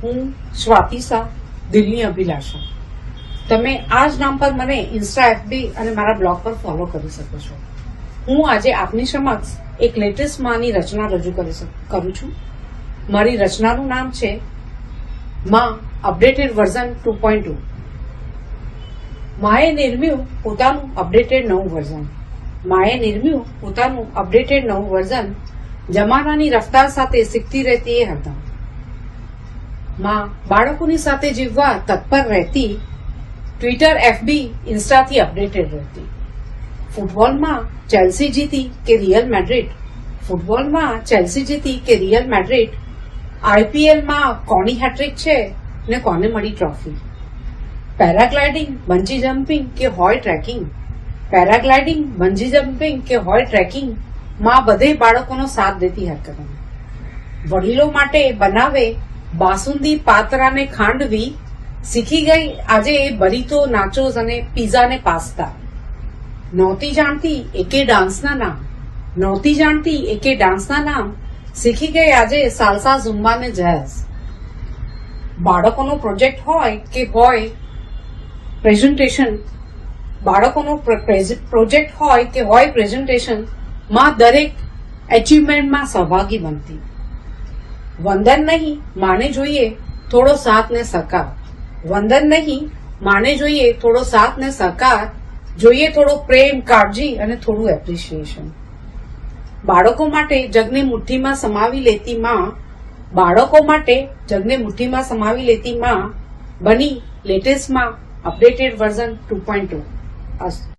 હું સ્વાતિ શાહ, દિલની અભિલાષા. તમે આ જ નામ પર મને ઇન્સ્ટા, એફબી અને મારા બ્લોગ પર ફોલો કરી શકો છો. હું આજે આપની સમક્ષ એક લેટેસ્ટ માની રચના રજૂ કરું છું. મારી રચનાનું નામ છે માં અપડેટેડ વર્ઝન 2.2. માએ નિર્મ્યું પોતાનું અપડેટેડ નવું વર્ઝન. માએ નિર્મ્યું પોતાનું અપડેટેડ નવું વર્ઝન. જમાનાની રફતાર સાથે શીખતી રહેતી એ હતા. માં બાળકોની સાથે જીવવા તત્પર રહેતી. ટ્વિટર, એફબી, ઇન્સ્ટાથી અપડેટેડ રહેતી. ફૂટબોલમાં ચેલ્સી જીતી કે રિયલ મેડ્રિડ. ફૂટબોલમાં ચેલ્સી જીતી કે રિયલ મેડ્રિડ. આઈપીએલમાં કોની હેટ્રિક છે ને કોને મળી ટ્રોફી. પેરાગ્લાઇડિંગ, બંજી જમ્પિંગ કે હોય ટ્રેકિંગ. પેરાગ્લાઇડિંગ, બંજી જમ્પિંગ કે હોય ટ્રેકિંગ. માં બધે બાળકોનો સાથ દેતી હરકતોમાં. વડીલો માટે બનાવે બાસુંદી, પાતરાને ખાંડવી. શીખી ગઈ આજે એ બરીતો, નાચોસ અને પીઝા ને પાસ્તા. નહોતી જાણતી એકે ડાન્સના નામ. નહોતી જાણતી એકે ડાન્સના નામ. શીખી ગઈ આજે સાલસા, ઝુમ્બા ને જેઝ. બાળકોનો પ્રોજેક્ટ હોય કે હોય પ્રેઝન્ટેશન. બાળકોનો પ્રોજેક્ટ હોય કે હોય પ્રેઝન્ટેશન. માં દરેક એચિવમેન્ટમાં સહભાગી બનતી. વંદન નહીં, માને જોઈએ થોડો સાથ ને સહકાર. વંદન નહીં, માને જોઈએ થોડો સાથ ને સહકાર. જોઈએ થોડો પ્રેમ, કાળજી અને થોડું એપ્રિશિએશન. બાળકો માટે જગને મુઠ્ઠીમાં સમાવી લેતી માં. બાળકો માટે જગને મુઠ્ઠીમાં સમાવી લેતી માં બની લેટેસ્ટમાં અપડેટેડ વર્ઝન 2.2.